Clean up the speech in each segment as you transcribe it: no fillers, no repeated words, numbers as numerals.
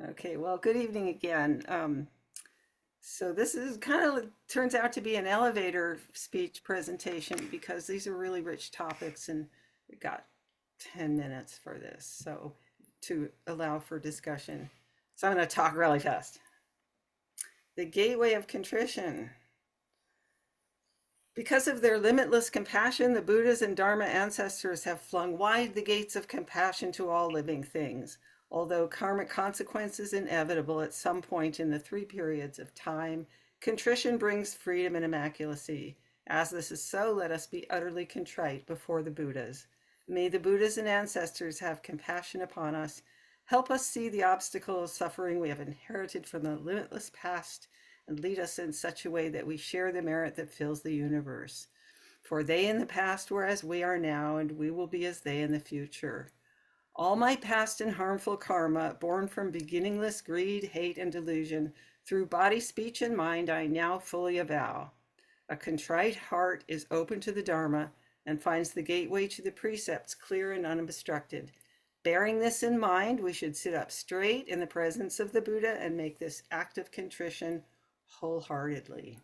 Okay, well, good evening again. So this is kind of turns out to be an elevator speech presentation because these are really rich topics and we got 10 minutes for this. So to allow for discussion. So I'm going to talk really fast. The gateway of contrition. Because of their limitless compassion, the Buddha's and Dharma ancestors have flung wide the gates of compassion to all living things. Although karmic consequence is inevitable at some point in the three periods of time, contrition brings freedom and immaculacy. As this is so, let us be utterly contrite before the Buddhas. May the Buddhas and ancestors have compassion upon us. Help us see the obstacle of suffering we have inherited from the limitless past and lead us in such a way that we share the merit that fills the universe. For they in the past were as we are now, and we will be as they in the future. All my past and harmful karma, born from beginningless greed, hate, and delusion, through body, speech, and mind, I now fully avow. A contrite heart is open to the Dharma and finds the gateway to the precepts clear and unobstructed. Bearing this in mind, we should sit up straight in the presence of the Buddha and make this act of contrition wholeheartedly.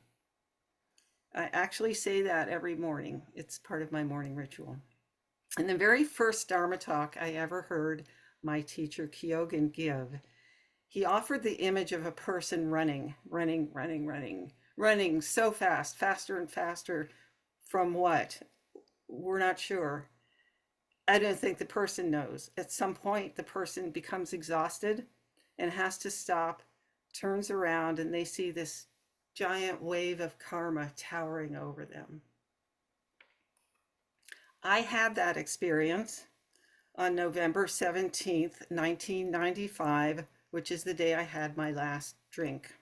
I actually say that every morning. It's part of my morning ritual. In the very first Dharma talk I ever heard my teacher Kyogen give, he offered the image of a person running so fast, faster and faster. From what? We're not sure. I don't think the person knows. At some point, the person becomes exhausted and has to stop, turns around, and they see this giant wave of karma towering over them. I had that experience on November 17th, 1995, which is the day I had my last drink.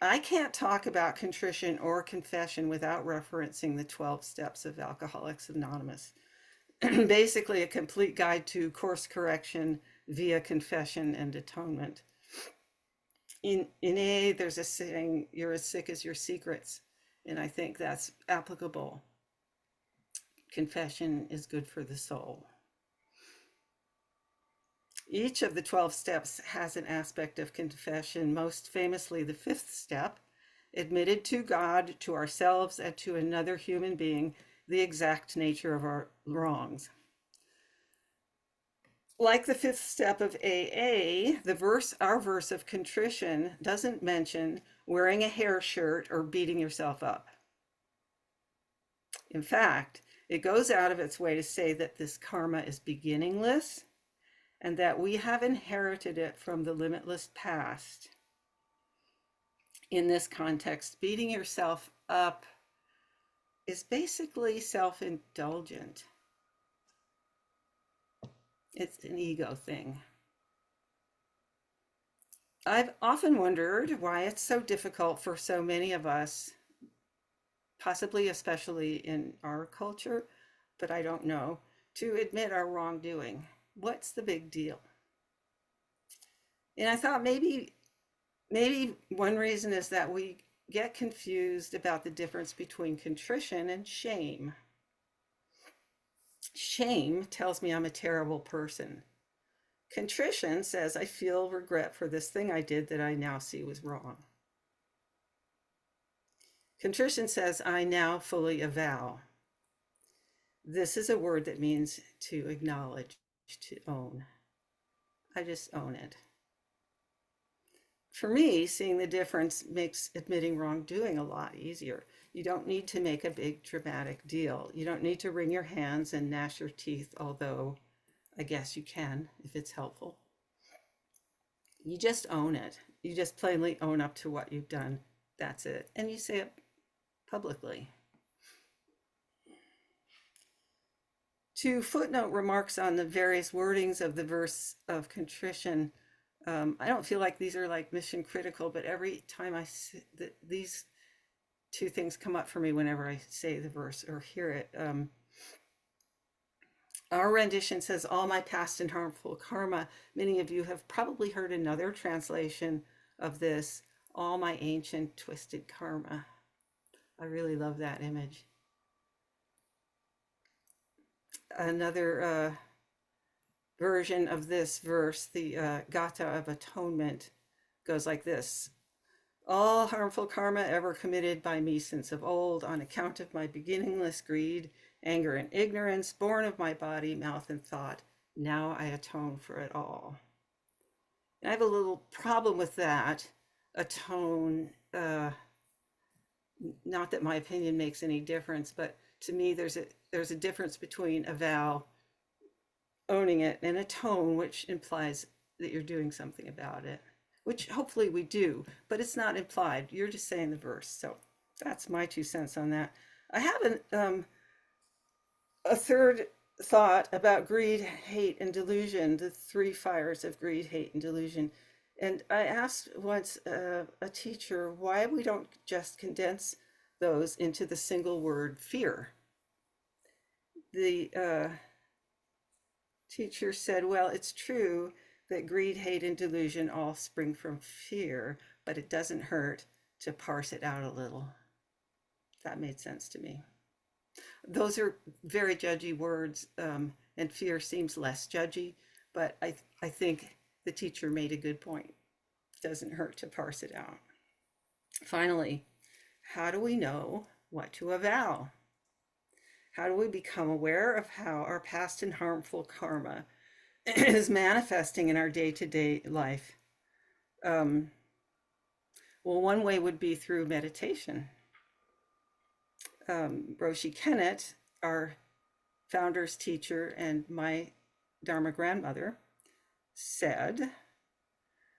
I can't talk about contrition or confession without referencing the 12 steps of Alcoholics Anonymous. Basically, a complete guide to course correction via confession and atonement. In AA, there's a saying, you're as sick as your secrets. And I think that's applicable. Confession is good for the soul. Each of the 12 steps has an aspect of confession, most famously the fifth step, admitted to God, to ourselves, and to another human being the exact nature of our wrongs. Like the fifth step of AA, our verse of contrition doesn't mention wearing a hair shirt or beating yourself up. In fact, it goes out of its way to say that this karma is beginningless and that we have inherited it from the limitless past. In this context, beating yourself up is basically self-indulgent. It's an ego thing. I've often wondered why it's so difficult for so many of us, possibly especially in our culture, but I don't know, to admit our wrongdoing. What's the big deal? And I thought maybe one reason is that we get confused about the difference between contrition and shame. Shame tells me I'm a terrible person. Contrition says I feel regret for this thing I did that I now see was wrong. Contrition says I now fully avow. This is a word that means to acknowledge, to own. I just own it. For me, seeing the difference makes admitting wrongdoing a lot easier. You don't need to make a big dramatic deal. You don't need to wring your hands and gnash your teeth, although I guess you can if it's helpful. You just own it. You just plainly own up to what you've done. That's it. And you say it publicly. To footnote remarks on the various wordings of the verse of contrition, I don't feel like these are like mission critical, but every time these two things come up for me whenever I say the verse or hear it. Our rendition says, all my past and harmful karma. Many of you have probably heard another translation of this, all my ancient twisted karma. I really love that image. Another version of this verse, the Gata of Atonement, goes like this. All harmful karma ever committed by me since of old, on account of my beginningless greed, anger, and ignorance, born of my body, mouth, and thought, now I atone for it all. And I have a little problem with that. Atone, not that my opinion makes any difference, but to me, there's a difference between a vow, owning it, and atone, which implies that you're doing something about it, which hopefully we do, but it's not implied. You're just saying the verse. So that's my 2 cents on that. I have a third thought about greed, hate, and delusion, the three fires of greed, hate, and delusion. And I asked once a teacher why we don't just condense those into the single word fear. The teacher said, well, it's true that greed, hate, and delusion all spring from fear, but it doesn't hurt to parse it out a little. That made sense to me. Those are very judgy words, and fear seems less judgy, but I think the teacher made a good point. It doesn't hurt to parse it out. Finally, how do we know what to avow? How do we become aware of how our past and harmful karma is manifesting in our day-to-day life? Well, one way would be through meditation. Roshi Kennett, our founder's teacher and my Dharma grandmother, said,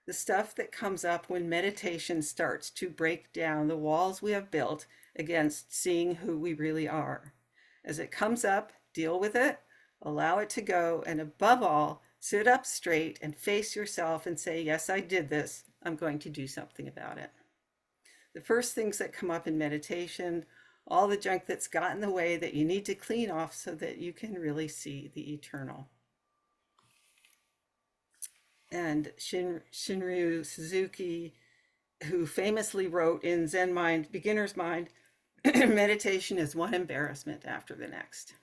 the stuff that comes up when meditation starts to break down the walls we have built against seeing who we really are. As it comes up, deal with it, allow it to go, and above all, sit up straight and face yourself and say, yes, I did this. I'm going to do something about it. The first things that come up in meditation, all the junk that's got in the way that you need to clean off so that you can really see the eternal. And Shinryu Suzuki, who famously wrote in Zen Mind, Beginner's Mind, meditation is one embarrassment after the next.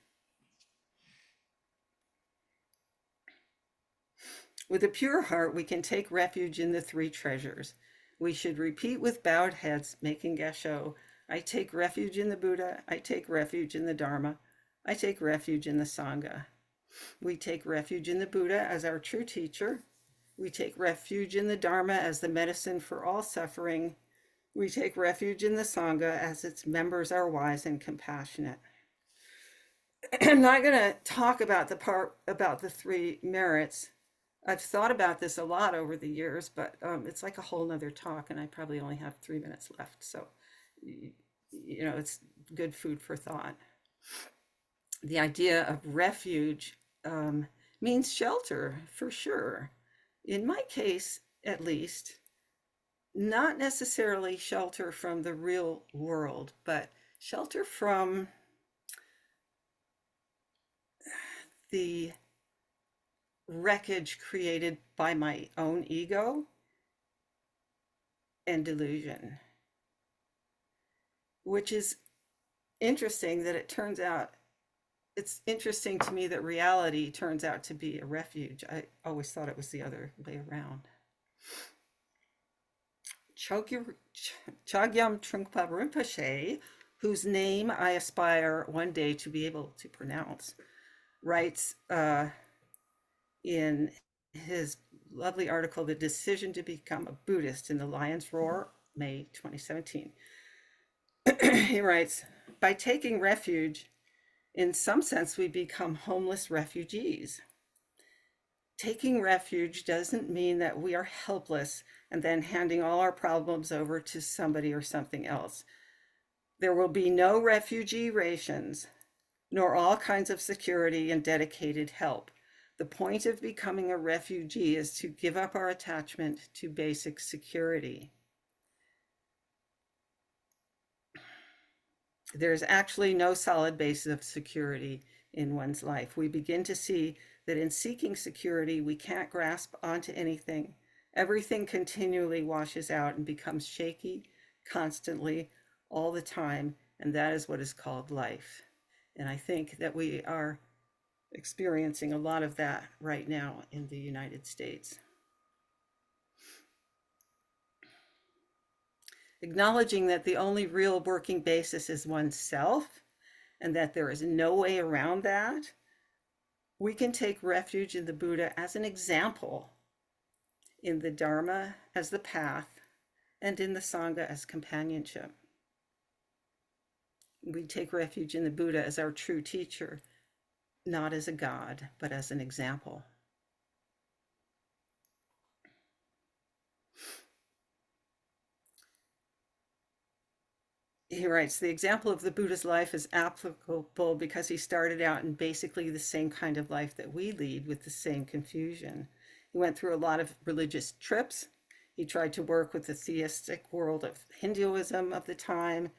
With a pure heart, we can take refuge in the three treasures. We should repeat with bowed heads, making Gesho, I take refuge in the Buddha, I take refuge in the Dharma, I take refuge in the Sangha. We take refuge in the Buddha as our true teacher. We take refuge in the Dharma as the medicine for all suffering. We take refuge in the Sangha as its members are wise and compassionate. I'm not going to talk about the part about the three merits. I've thought about this a lot over the years, but it's like a whole nother talk, and I probably only have 3 minutes left. So, it's good food for thought. The idea of refuge means shelter, for sure. In my case, at least, not necessarily shelter from the real world, but shelter from the wreckage created by my own ego and delusion, which is interesting that it turns out, it's interesting to me that reality turns out to be a refuge. I always thought it was the other way around. Chogyam Trungpa Rinpoche, whose name I aspire one day to be able to pronounce, writes in his lovely article, The Decision to Become a Buddhist, in the Lion's Roar, May 2017. He writes, by taking refuge, in some sense, we become homeless refugees. Taking refuge doesn't mean that we are helpless and then handing all our problems over to somebody or something else. There will be no refugee rations, nor all kinds of security and dedicated help. The point of becoming a refugee is to give up our attachment to basic security. There's actually no solid basis of security in one's life. We begin to see that in seeking security, we can't grasp onto anything. Everything continually washes out and becomes shaky, constantly, all the time, and that is what is called life. And I think that we are experiencing a lot of that right now in the United States. Acknowledging that the only real working basis is oneself and that there is no way around that, we can take refuge in the Buddha as an example, in the Dharma as the path, and in the Sangha as companionship. We take refuge in the Buddha as our true teacher, not as a god, but as an example. He writes, the example of the Buddha's life is applicable because he started out in basically the same kind of life that we lead, with the same confusion. He went through a lot of religious trips. He tried to work with the theistic world of Hinduism of the time,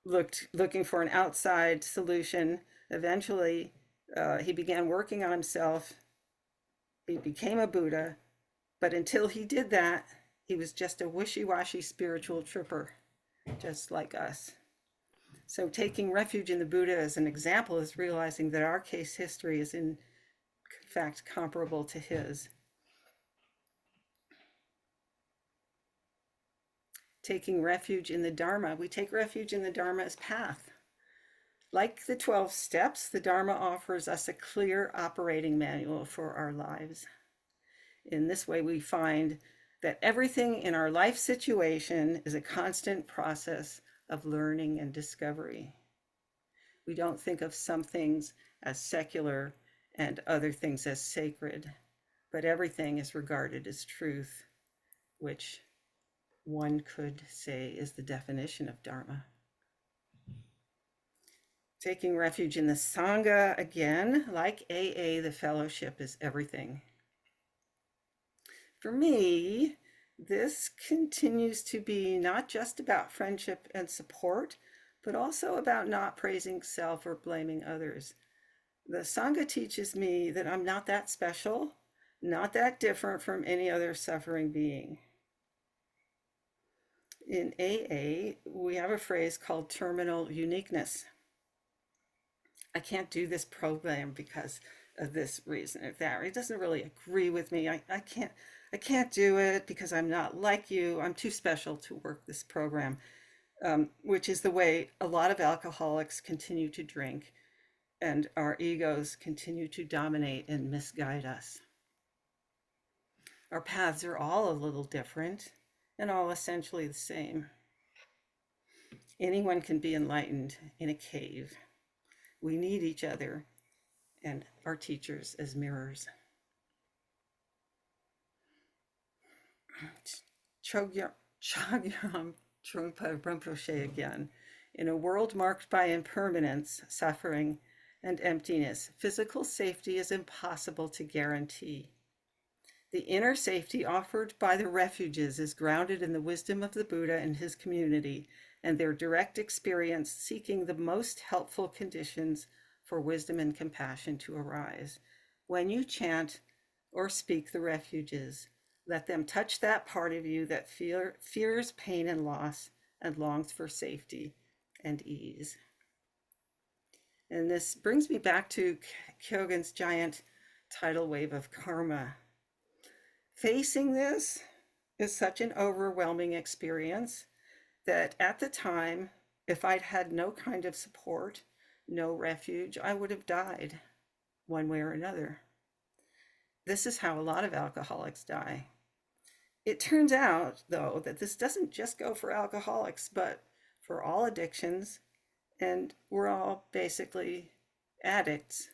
looking for an outside solution. Eventually, he began working on himself. He became a Buddha, but until he did that, he was just a wishy-washy spiritual tripper, just like us. So taking refuge in the Buddha as an example is realizing that our case history is in fact comparable to his. Taking refuge in the Dharma, we take refuge in the Dharma's path. Like the 12 steps, the Dharma offers us a clear operating manual for our lives. In this way, we find that everything in our life situation is a constant process of learning and discovery. We don't think of some things as secular and other things as sacred, but everything is regarded as truth, which one could say is the definition of Dharma. Taking refuge in the Sangha, again, like AA, the fellowship is everything. For me, this continues to be not just about friendship and support, but also about not praising self or blaming others. The Sangha teaches me that I'm not that special, not that different from any other suffering being. In AA, we have a phrase called terminal uniqueness. I can't do this program because of this reason or that. It doesn't really agree with me. I can't do it because I'm not like you. I'm too special to work this program, which is the way a lot of alcoholics continue to drink, and our egos continue to dominate and misguide us. Our paths are all a little different and all essentially the same. Anyone can be enlightened in a cave. We need each other and our teachers as mirrors. Chogyam Trungpa Rinpoche again. In a world marked by impermanence, suffering, and emptiness, physical safety is impossible to guarantee. The inner safety offered by the refuges is grounded in the wisdom of the Buddha and his community, and their direct experience seeking the most helpful conditions for wisdom and compassion to arise. When you chant or speak the refuges, let them touch that part of you that fears pain and loss and longs for safety and ease. And this brings me back to Kyogen's giant tidal wave of karma. Facing this is such an overwhelming experience that at the time, if I'd had no kind of support, no refuge, I would have died one way or another. This is how a lot of alcoholics die. It turns out, though, that this doesn't just go for alcoholics, but for all addictions, and we're all basically addicts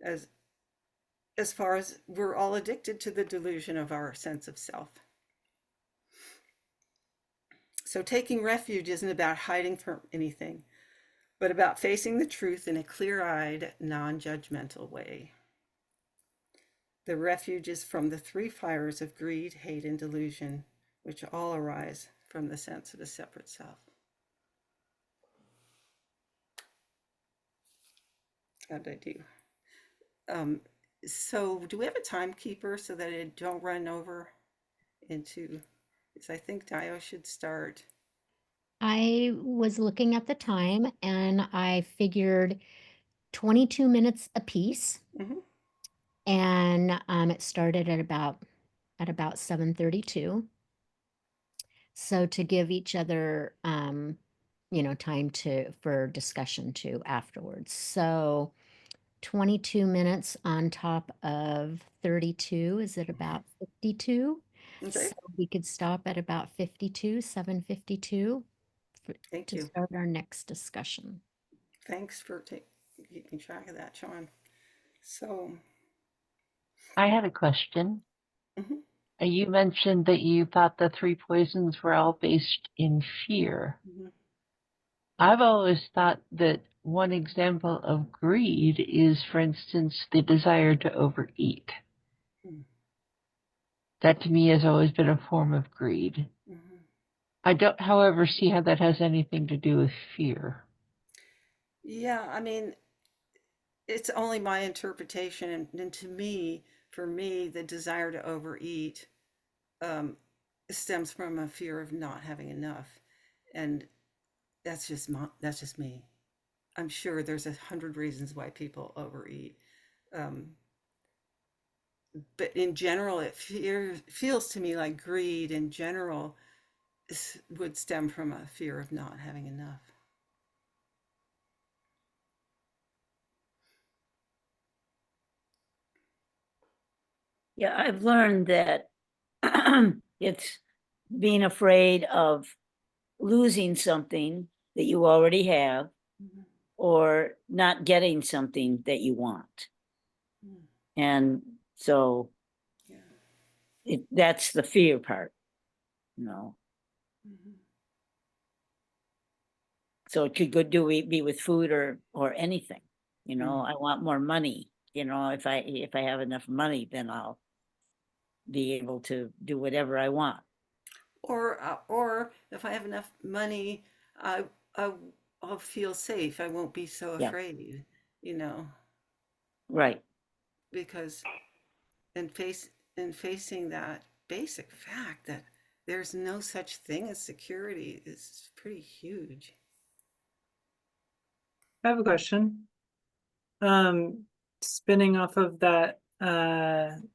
as far as we're all addicted to the delusion of our sense of self. So taking refuge isn't about hiding from anything, but about facing the truth in a clear-eyed, non-judgmental way. The refuge is from the three fires of greed, hate, and delusion, which all arise from the sense of a separate self. How did I do? So do we have a timekeeper so that I don't run over into, because I think Daio should start. I was looking at the time and I figured 22 minutes apiece. Hmm. And it started at about 7:32. So to give each other time for discussion too afterwards. So 22 minutes on top of 32, is it about 52? Okay. So we could stop at about 52, 7:52 Thank to you. start our next discussion. Thanks for keeping track of that, Sean. So, I had a question. mhm, You mentioned that you thought the three poisons were all based in fear. mhm, I've always thought that one example of greed is, for instance, the desire to overeat. mhm, That to me has always been a form of greed. mhm. I don't, however, see how that has anything to do with fear. Yeah, I mean, it's only my interpretation, and to me, for me, the desire to overeat um, stems from a fear of not having enough, and that's just me. I'm sure there's 100 reasons why people overeat, um, but in general, feels to me like greed in general would stem from a fear of not having enough. Yeah, I've learned that it's being afraid of losing something that you already have Mhm, or not getting something that you want. mhm, And so yeah. that's the fear part, you know. Mhm, So it could be with food or anything. You know, mhm. I want more money. You know, if I have enough money, then I'll be able to do whatever I want. Or if I have enough money, I, I I'll feel safe. I won't be so Yeah, afraid, you know, right. because in facing that basic fact that there's no such thing as security is pretty huge. I have a question. Um, Spinning off of that,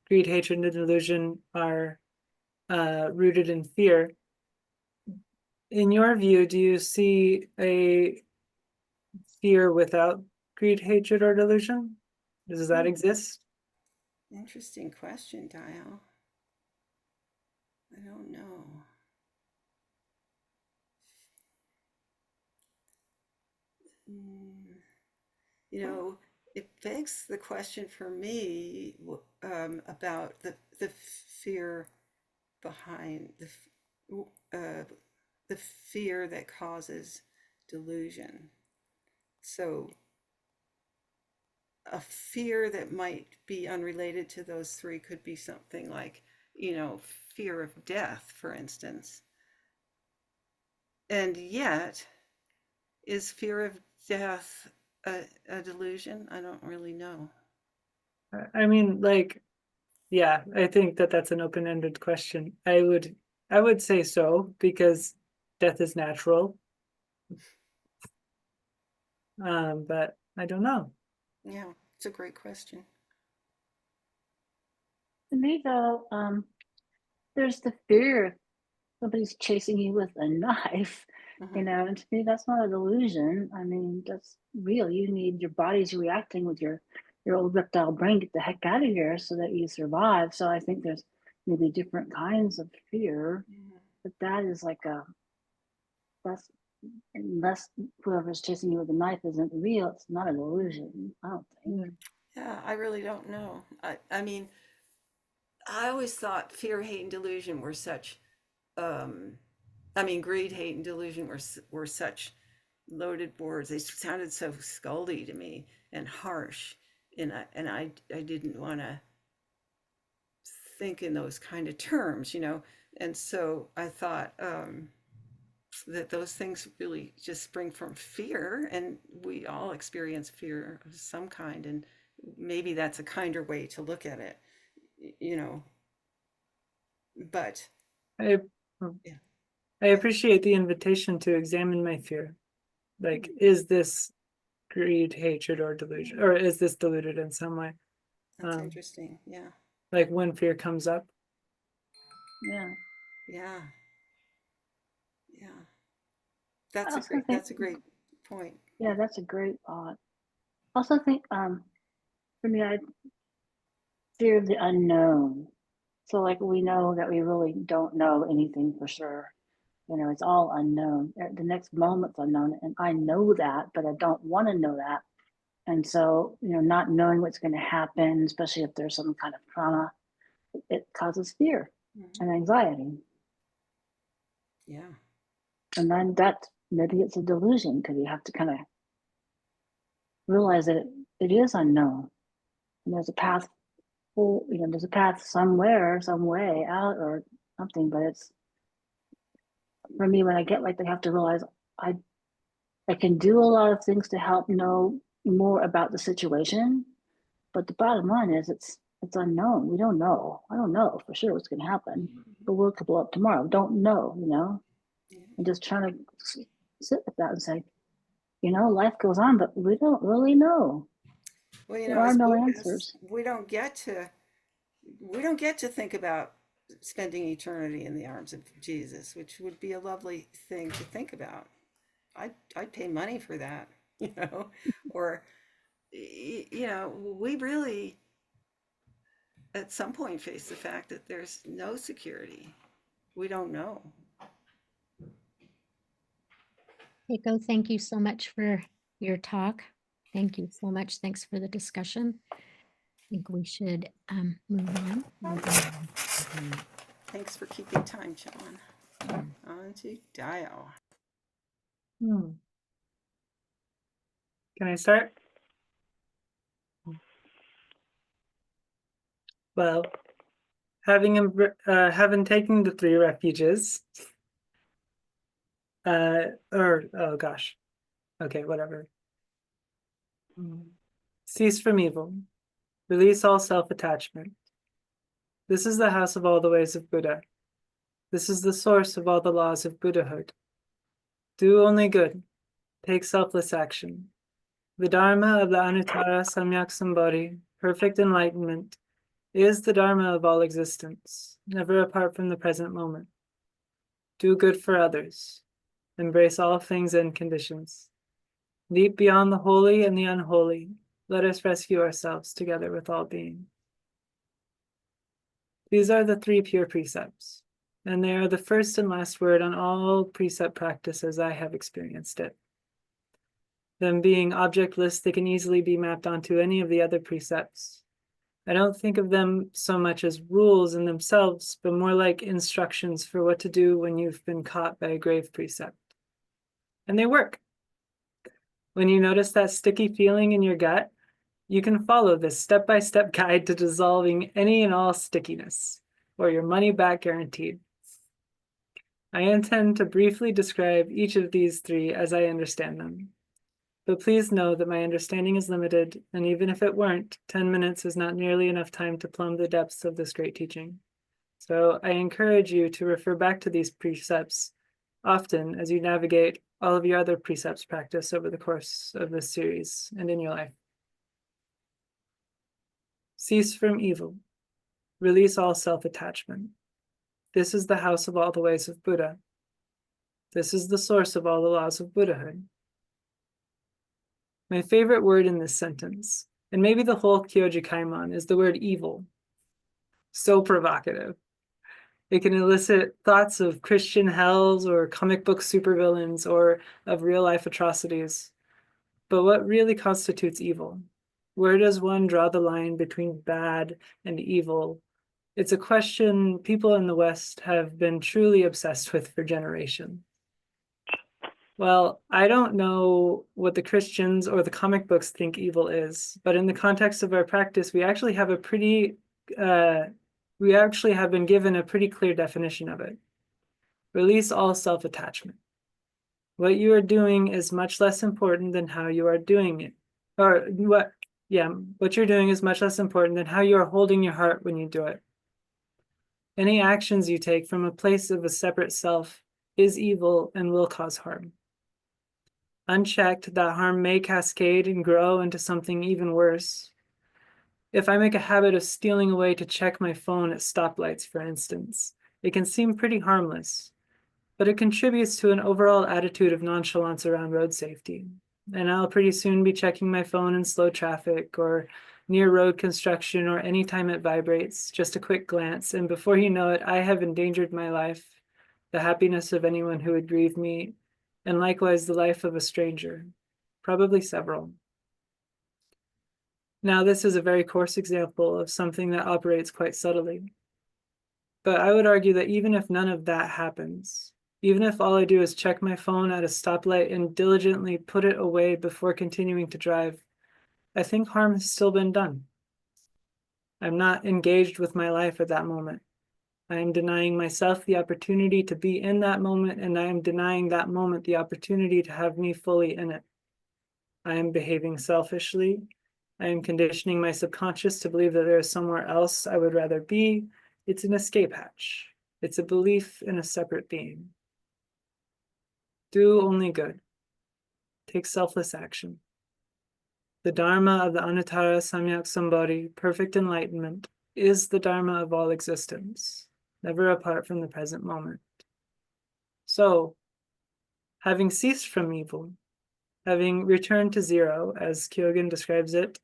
greed, hatred, and delusion are rooted in fear. In your view, do you see a fear without greed, hatred, or delusion? Does that Hmm. exist? Interesting question, Daio. I don't know. Mm, you know, it begs the question for me about the fear behind uh, the fear that causes delusion. So a fear that might be unrelated to those three could be something like, fear of death, for instance. And yet, is fear of death a delusion? I don't really know. I mean, like, yeah, I think that that's an open-ended question. I would say so because death is natural. But I don't know. Yeah, it's a great question. To me, though, there's the fear of somebody's chasing you with a knife, Hmm. and to me, that's not a delusion. I mean, that's real. You need your body's reacting with your old reptile brain, get the heck out of here so that you survive. So I think there's maybe different kinds of fear, Hmm. but that's unless whoever's chasing you with a knife isn't real, it's not a delusion. I don't think. Yeah. Yeah, I really don't know. I mean, I always thought fear, hate, and delusion were such. Um, I mean, greed, hate, and delusion were such loaded words. They sounded so scoldy to me and harsh, and I didn't want to think in those kind of terms, And so I thought that those things really just spring from fear, and we all experience fear of some kind, and maybe that's a kinder way to look at it, you know. But I yeah, I appreciate the invitation to examine my fear. Like, is this greed, hatred, or delusion? Or is this deluded in some way? That's interesting. Yeah. Like when fear comes up? Yeah. Yeah. Yeah. I That's also think, a great point. yeah, that's a great thought. Also think, for me, I fear the unknown. So like we know that we really don't know anything for sure. You know, it's all unknown. The next moment's unknown. And I know that, but I don't want to know that. And so, you know, not knowing what's going to happen, especially if there's some kind of trauma, it causes fear and anxiety. Yeah. And then that maybe it's a delusion because you have to kind of realize that it is unknown. And there's a path, well, you know, there's a path somewhere, some way out or something, but it's for me when I get like they have to realize I can do a lot of things to help know more about the situation, but the bottom line is it's unknown. We don't know. I don't know for sure what's going to happen. The world could blow up tomorrow. Don't know, you know. Yeah. And just trying to sit with that and say, you know, life goes on, but we don't really know. Well, you There know, are as no Buddhists, answers. we don't get to think about spending eternity in the arms of Jesus, which would be a lovely thing to think about. I'd pay money for that, you know, or you know, we really at some point face the fact that there's no security. We don't know. Teiko, thank you so much for your talk. Thank you so much. Thanks for the discussion. I think we should move on. Thanks for keeping time, John. On to Daio. Can I start? Well, having taken the 3 refuges, oh gosh, okay, whatever. Cease from evil, release all self-attachment. This is the house of all the ways of Buddha. This is the source of all the laws of Buddhahood. Do only good, take selfless action. The Dharma of the Anuttara Samyak Sambodhi, perfect enlightenment, is the Dharma of all existence, never apart from the present moment. Do good for others. Embrace all things and conditions. Leap beyond the holy and the unholy. Let us rescue ourselves together with all beings. These are the 3 pure precepts, and they are the first and last word on all precept practice as I have experienced it. Them being objectless, they can easily be mapped onto any of the other precepts. I don't think of them so much as rules in themselves, but more like instructions for what to do when you've been caught by a grave precept. And they work. When you notice that sticky feeling in your gut, you can follow this step-by-step guide to dissolving any and all stickiness, or your money back guaranteed. I intend to briefly describe each of these 3 as I understand them. But please know that my understanding is limited, and even if it weren't, 10 minutes is not nearly enough time to plumb the depths of this great teaching. So I encourage you to refer back to these precepts often as you navigate all of your other precepts practice over the course of this series and in your life. Cease from evil. Release all self-attachment. This is the house of all the ways of Buddha. This is the source of all the laws of Buddhahood. My favorite word in this sentence, and maybe the whole Kyoji Kaimon, is the word evil. So provocative. It can elicit thoughts of Christian hells or comic book supervillains or of real-life atrocities. But what really constitutes evil? Where does one draw the line between bad and evil? It's a question people in the West have been truly obsessed with for generations. Well, I don't know what the Christians or the comic books think evil is, but in the context of our practice, we actually have been given a pretty clear definition of it. Release all self-attachment. What you are doing is much less important than how you are doing it. What you're doing is much less important than how you are holding your heart when you do it. Any actions you take from a place of a separate self is evil and will cause harm. Unchecked, that harm may cascade and grow into something even worse. If I make a habit of stealing away to check my phone at stoplights, for instance, it can seem pretty harmless, but it contributes to an overall attitude of nonchalance around road safety. And I'll pretty soon be checking my phone in slow traffic or near road construction or anytime it vibrates, just a quick glance, and before you know it, I have endangered my life, the happiness of anyone who would grieve me, and likewise the life of a stranger, probably several. Now, this is a very coarse example of something that operates quite subtly. But I would argue that even if none of that happens, even if all I do is check my phone at a stoplight and diligently put it away before continuing to drive, I think harm has still been done. I'm not engaged with my life at that moment. I am denying myself the opportunity to be in that moment, and I am denying that moment the opportunity to have me fully in it. I am behaving selfishly. I am conditioning my subconscious to believe that there is somewhere else I would rather be. It's an escape hatch. It's a belief in a separate being. Do only good. Take selfless action. The Dharma of the Anuttara Samyak Sambodhi, perfect enlightenment, is the Dharma of all existence, never apart from the present moment. So, having ceased from evil, having returned to zero, as Kyogen describes it,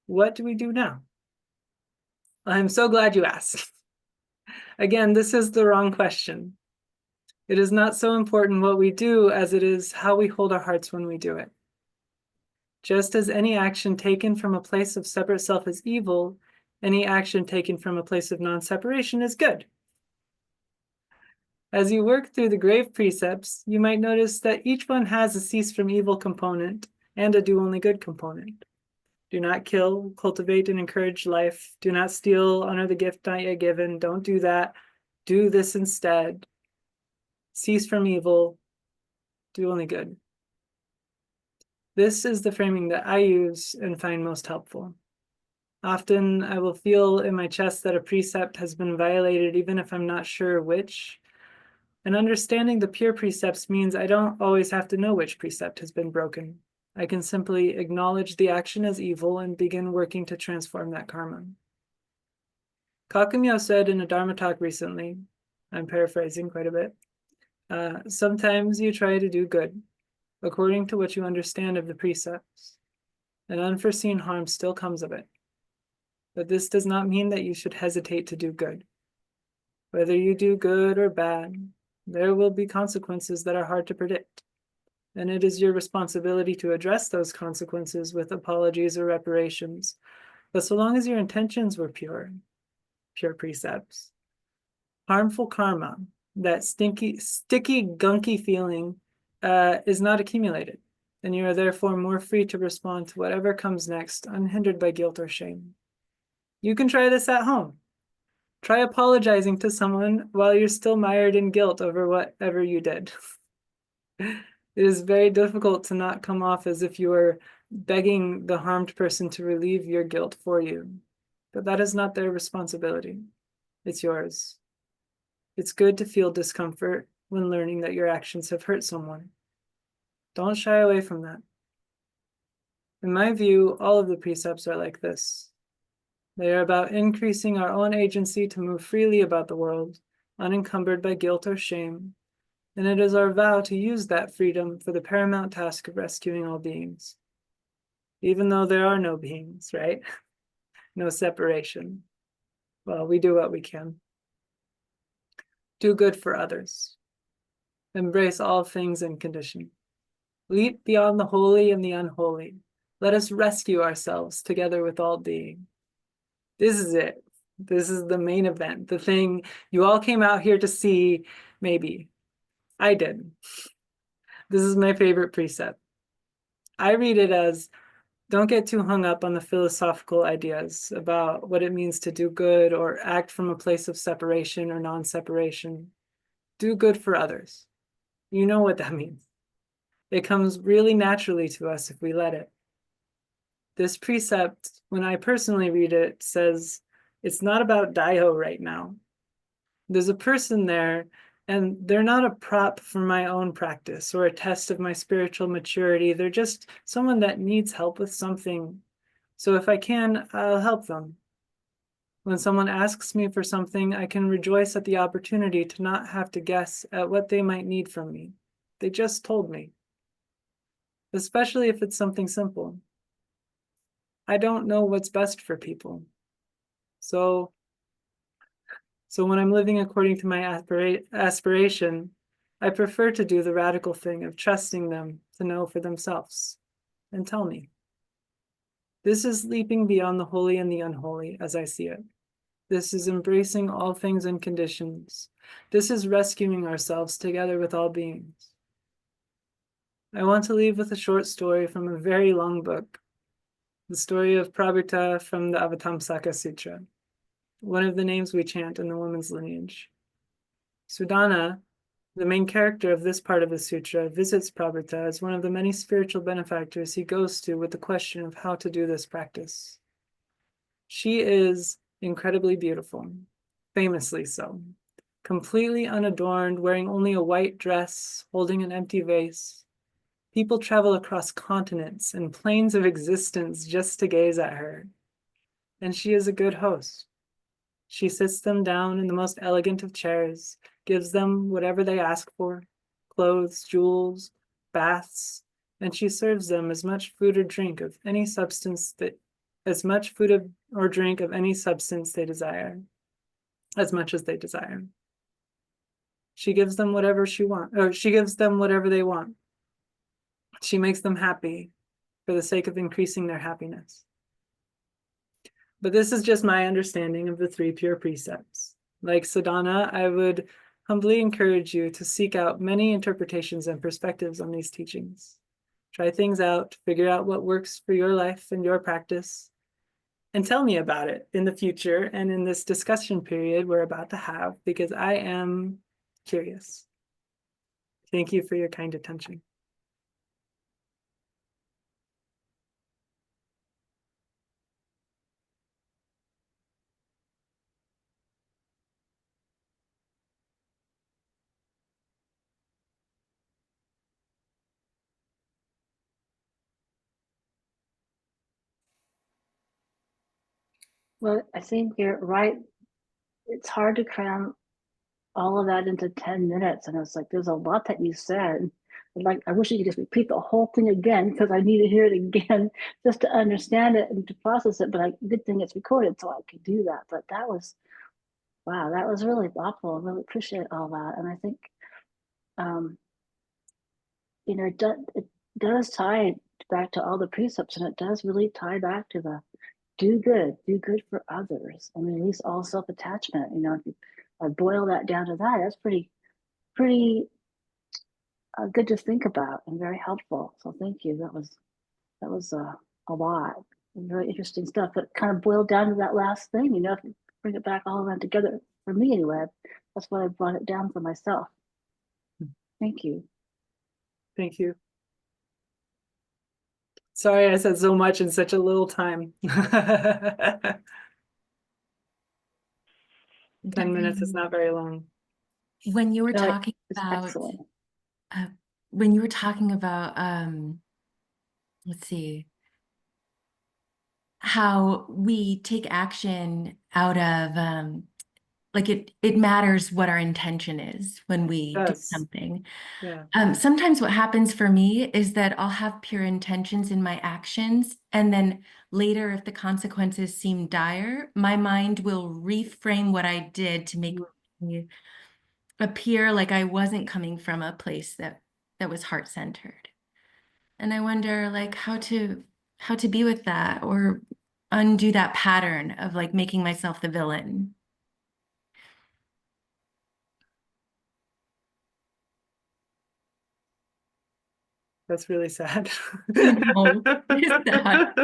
what do we do now? I'm so glad you asked. Again, this is the wrong question. It is not so important what we do as it is how we hold our hearts when we do it. Just as any action taken from a place of separate self is evil, any action taken from a place of non-separation is good. As you work through the grave precepts, you might notice that each one has a cease from evil component and a do only good component. Do not kill, cultivate, and encourage life. Do not steal, honor the gift not yet given. Don't do that. Do this instead. Cease from evil. Do only good. This is the framing that I use and find most helpful. Often I will feel in my chest that a precept has been violated, even if I'm not sure which. And understanding the pure precepts means I don't always have to know which precept has been broken. I can simply acknowledge the action as evil and begin working to transform that karma. Kakumyo said in a Dharma talk recently, I'm paraphrasing quite a bit, sometimes you try to do good, according to what you understand of the precepts. An unforeseen harm still comes of it. But this does not mean that you should hesitate to do good. Whether you do good or bad, there will be consequences that are hard to predict. And it is your responsibility to address those consequences with apologies or reparations. But so long as your intentions were pure precepts, harmful karma, that sticky, gunky feeling is not accumulated. And you are therefore more free to respond to whatever comes next, unhindered by guilt or shame. You can try this at home. Try apologizing to someone while you're still mired in guilt over whatever you did. It is very difficult to not come off as if you are begging the harmed person to relieve your guilt for you. But that is not their responsibility. It's yours. It's good to feel discomfort when learning that your actions have hurt someone. Don't shy away from that. In my view, all of the precepts are like this. They are about increasing our own agency to move freely about the world, unencumbered by guilt or shame, and it is our vow to use that freedom for the paramount task of rescuing all beings. Even though there are no beings, right? No separation. Well, we do what we can. Do good for others. Embrace all things in condition. Leap beyond the holy and the unholy. Let us rescue ourselves together with all being. This is it. This is the main event, the thing you all came out here to see, maybe. I did. This is my favorite precept. I read it as, don't get too hung up on the philosophical ideas about what it means to do good or act from a place of separation or non-separation. Do good for others. You know what that means. It comes really naturally to us if we let it. This precept, when I personally read it, says it's not about Daiho right now. There's a person there And they're not a prop for my own practice or a test of my spiritual maturity. They're just someone that needs help with something. So if I can, I'll help them. When someone asks me for something, I can rejoice at the opportunity to not have to guess at what they might need from me. They just told me. Especially if it's something simple. I don't know what's best for people. So when I'm living according to my aspiration, I prefer to do the radical thing of trusting them to know for themselves and tell me. This is leaping beyond the holy and the unholy as I see it. This is embracing all things and conditions. This is rescuing ourselves together with all beings. I want to leave with a short story from a very long book, the story of Prabhuta from the Avatamsaka Sutra, one of the names we chant in the woman's lineage. Sudana, the main character of this part of the sutra, visits Prabhuta as one of the many spiritual benefactors he goes to with the question of how to do this practice. She is incredibly beautiful, famously so, completely unadorned, wearing only a white dress, holding an empty vase. People travel across continents and planes of existence just to gaze at her. And she is a good host. She sits them down in the most elegant of chairs, gives them whatever they ask for, clothes, jewels, baths, and she serves them as much food or drink of any substance or drink of any substance they desire, as much as they desire. She gives them whatever she gives them whatever they want. She makes them happy for the sake of increasing their happiness. But this is just my understanding of the 3 pure precepts. Like Sadhana, I would humbly encourage you to seek out many interpretations and perspectives on these teachings. Try things out, figure out what works for your life and your practice, and tell me about it in the future and in this discussion period we're about to have, because I am curious. Thank you for your kind attention. Well, I think you're right. It's hard to cram all of that into 10 minutes. And it's like, there's a lot that you said. Like, I wish you could just repeat the whole thing again, because I need to hear it again just to understand it and to process it. But good thing it's recorded so I could do that. But that was, wow, that was really thoughtful. I really appreciate all that. And I think, it does tie back to all the precepts, and it does really tie back to the do good for others, and release all self-attachment. If you boil that down to that, that's pretty good to think about and very helpful. So thank you. That was a lot, very interesting stuff. But kind of boiled down to that last thing. If you bring it back all around together, for me anyway, that's why I brought it down for myself. Thank you. Thank you. Sorry I said so much in such a little time. 10 minutes is not very long. When you were No, talking it's about excellent. when you were talking about let's see, how we take action out of like it matters what our intention is when we do Yes. something. Yeah. Sometimes what happens for me is that I'll have pure intentions in my actions, and then later, if the consequences seem dire, my mind will reframe what I did to make me appear like I wasn't coming from a place that was heart-centered. And I wonder like how to be with that, or undo that pattern of like making myself the villain. That's really sad. No, it's sad.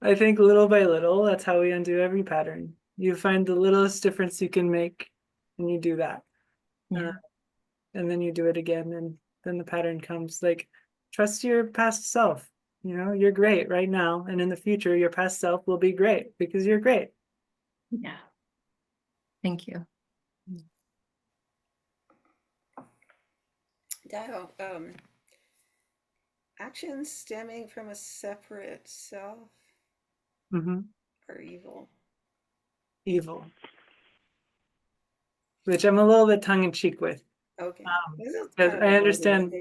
I think little by little, that's how we undo every pattern. You find the littlest difference you can make, and you do that. Yeah. And then you do it again, and then the pattern comes. Like, trust your past self. You're great right now, and in the future, your past self will be great because you're great. Yeah. Thank you. Daiho, actions stemming from a separate self Hmm. are evil. Evil, which I'm a little bit tongue in cheek with. Okay. This is Because kind of a loaded statement.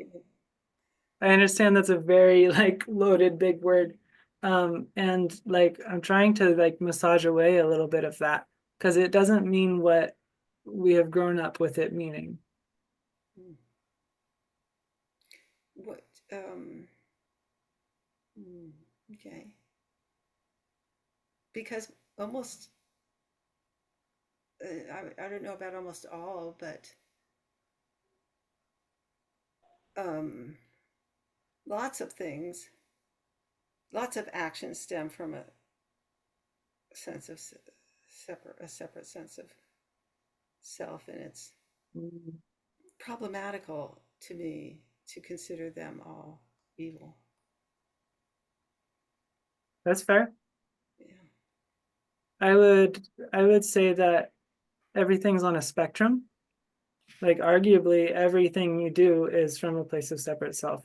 I understand that's a very like loaded big word. And like I'm trying to like massage away a little bit of that because it doesn't mean what we have grown up with it meaning. Hmm. What, um, okay. Because almost, I don't know about almost all, but lots of things, lots of actions stem from a sense of a separate sense of self, and it's Mm, problematical to me to consider them all evil. that's fair. Yeah. I would say that everything's on a spectrum. Like arguably everything you do is from a place of separate self.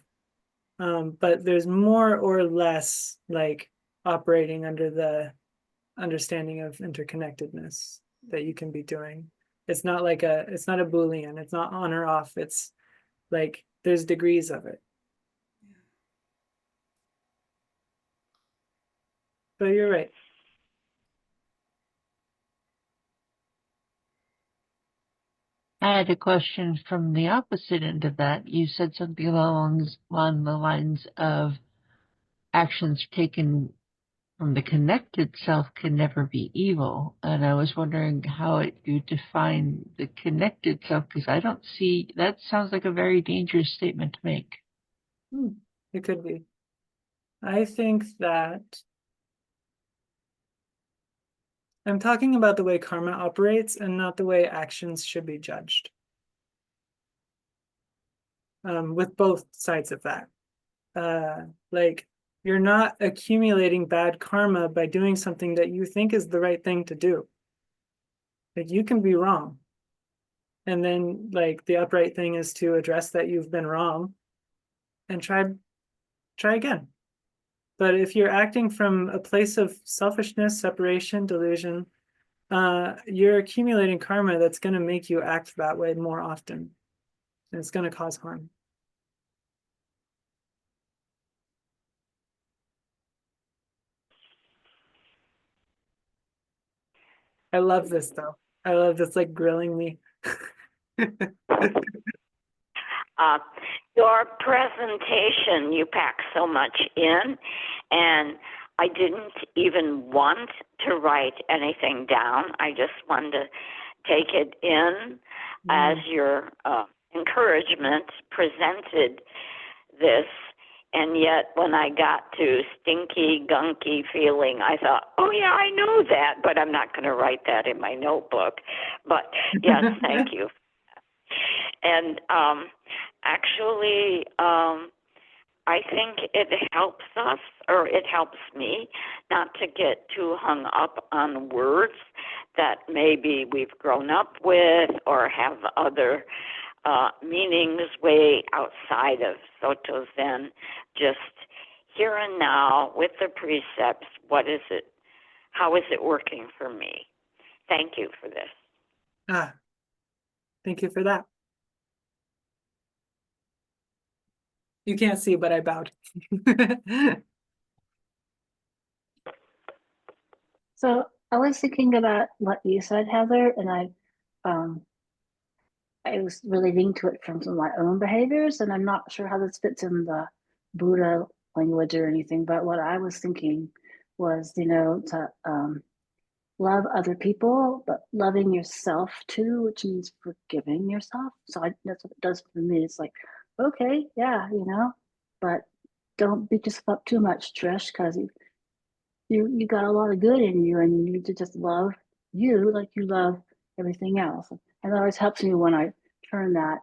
But there's more or less like operating under the understanding of interconnectedness that you can be doing. It's not like it's not a Boolean, it's not on or off. It's like there's degrees of it. Yeah. But you're right. I had a question from the opposite end of that. You said something along the lines of actions taken from the connected self can never be evil. And I was wondering how you define the connected self, because I don't see, that sounds like a very dangerous statement to make. It could be. I think that I'm talking about the way karma operates and not the way actions should be judged. With both sides of that. Like you're not accumulating bad karma by doing something that you think is the right thing to do. Like you can be wrong. And then like the upright thing is to address that you've been wrong and try again. But if you're acting from a place of selfishness, separation, delusion, you're accumulating karma that's going to make you act that way more often. And it's going to cause harm. I love this though. I love this like grilling me. Your presentation, you pack so much in, and I didn't even want to write anything down. I just wanted to take it in as your encouragement presented this. And yet when I got to stinky, gunky feeling, I thought, oh yeah, I know that, but I'm not going to write that in my notebook. But yes, thank you. And actually, I think it helps us, or it helps me, not to get too hung up on words that maybe we've grown up with or have other meanings way outside of Soto Zen. Just here and now with the precepts, what is it? How is it working for me? Thank you for this. Thank you for that. You can't see, but I bowed. So I was thinking about what you said, Heather, and I was relating to it from some of my own behaviors, and I'm not sure how this fits in the Buddha language or anything, but what I was thinking was, to love other people, but loving yourself too, which means forgiving yourself. So that's what it does for me. It's like, okay, yeah, but don't beat yourself up too much, Trish, because you got a lot of good in you, and you need to just love you like you love everything else. And that always helps me when I turn that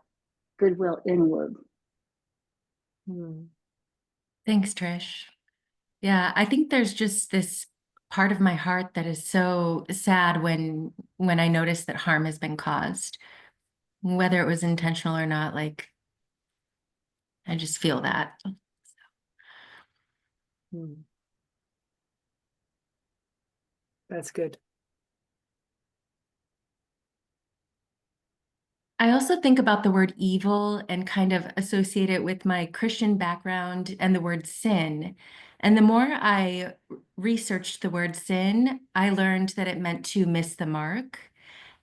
goodwill inward. Thanks, Trish. Yeah, I think there's just this part of my heart that is so sad when I notice that harm has been caused, whether it was intentional or not. Like I just feel that. Hmm. That's good. I also think about the word evil and kind of associate it with my Christian background and the word sin. And the more I researched the word sin, I learned that it meant to miss the mark.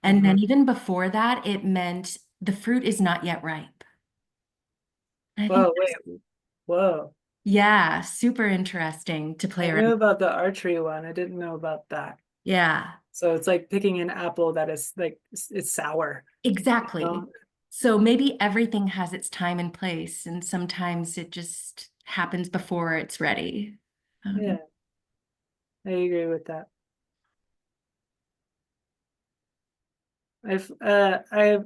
And then even before that, it meant the fruit is not yet ripe. And I think, Whoa, wait. Whoa. yeah, super interesting to play I around. knew about the archery one. I didn't know about that. Yeah, So it's like picking an apple that is like it's sour. exactly. Um, So maybe everything has its time and place, and sometimes it just happens before it's ready. yeah, I agree with that. I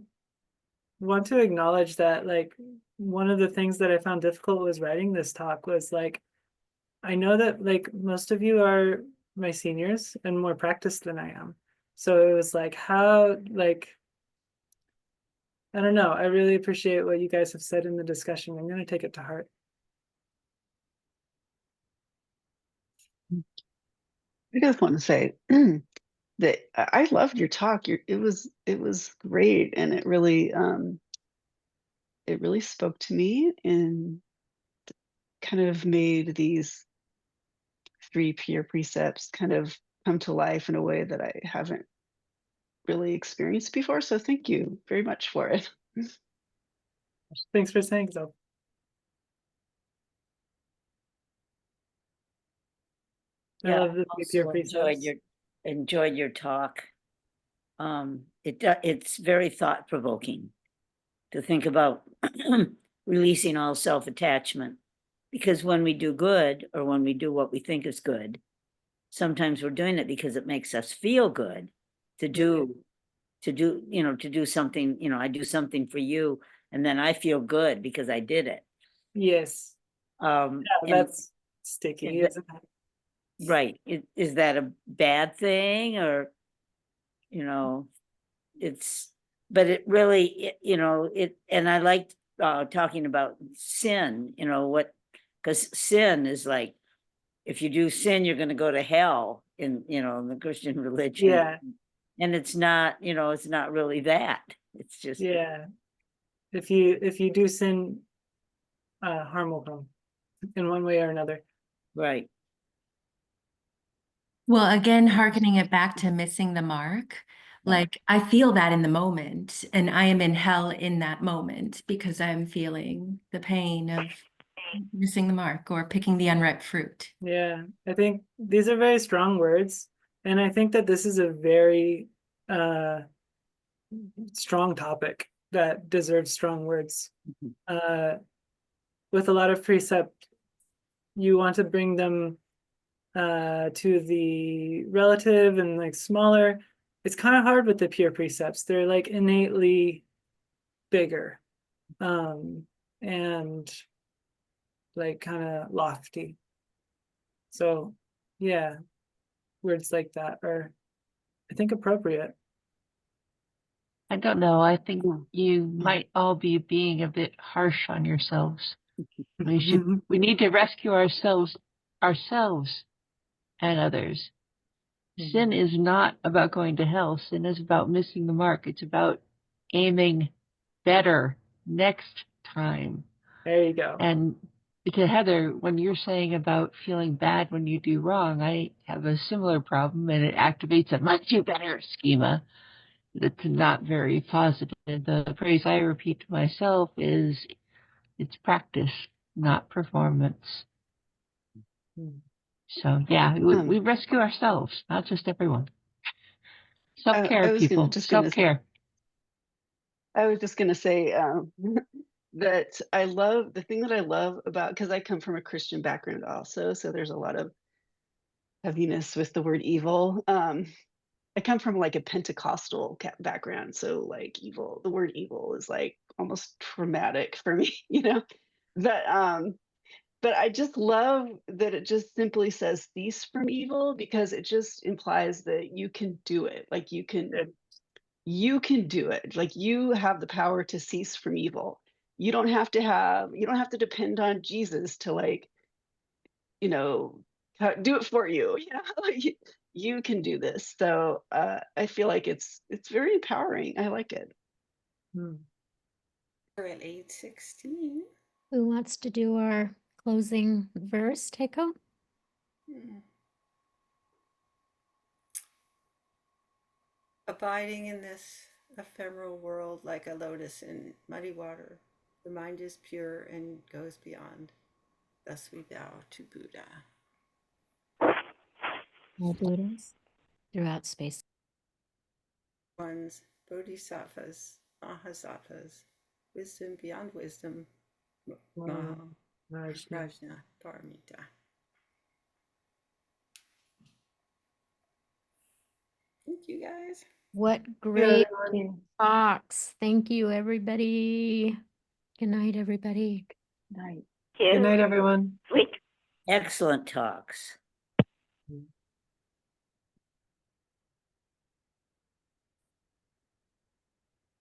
want to acknowledge that like one of the things that I found difficult was writing this talk was like I know that like most of you are my seniors and more practiced than I am. So it was like how like I don't know. I really appreciate what you guys have said in the discussion. I'm going to take it to heart. I just want to say that I loved your talk. It was great, and it really spoke to me and kind of made these 3 peer precepts kind of come to life in a way that I haven't really experienced before. So thank you very much for it. Thanks for saying so. I Yeah, love the I peer also precepts. enjoyed your talk. It's very thought provoking to think about releasing all self attachment, because when we do good or when we do what we think is good, sometimes we're doing it because it makes us feel good to do to do something. I do something for you, and then I feel good because I did it. Yes. Yeah, And that's sticky, is isn't it? right. Is that a bad thing, or it's, but it really, and I liked talking about sin, because sin is like, if you do sin, you're going to go to hell in the Christian religion. Yeah, And it's not, it's not really that. It's just, yeah. If you do sin, harm will come in one way or another. right. Well, again, hearkening it back to missing the mark, like I feel that in the moment, and I am in hell in that moment because I'm feeling the pain of missing the mark or picking the unripe fruit. Yeah, I think these are very strong words, and I think that this is a very strong topic that deserves strong words. With a lot of precept, you want to bring them to the relative and like smaller. It's kind of hard with the pure precepts. They're like innately bigger and like kind of lofty. So yeah, words like that are, I think, appropriate. I don't know. I think Mm. you might all be being a bit harsh on yourselves. We need to rescue ourselves and others. Sin is not about going to hell. Sin is about missing the mark. It's about aiming better next time. There you go. And to Heather, when you're saying about feeling bad when you do wrong, I have a similar problem, and it activates a much better schema that's not very positive. The phrase I repeat to myself is, it's practice, not performance. So yeah, we rescue ourselves, not just everyone. Self-care, I was gonna people. just gonna Self-care. I was just gonna say that I love the thing that I love about, because I come from a Christian background also, so there's a lot of heaviness with the word evil. I come from like a Pentecostal background, so like evil, the word evil is like almost traumatic for me, you know. But I just love that it just simply says cease from evil, because it just implies that you can do it. Like you can do it. Like you have the power to cease from evil. you don't have to depend on Jesus to like, you know, do it for you. You know, like, you can do this. So I feel like it's very empowering. I like it. Hmm. We're at 8:16. Who wants to do our closing verse, Teiko? Hmm. Abiding in this ephemeral world like a lotus in muddy water, the mind is pure and goes beyond. Thus we bow to Buddha. All Buddhas throughout space. Ones, bodhisattvas, mahasattvas, wisdom beyond wisdom, Rajna. Rajna Paramita. Thank you guys. What Yeah, great Okay, talks. Thank you, everybody. Good night, everybody. night. Good night, everyone. Sweet Excellent talks.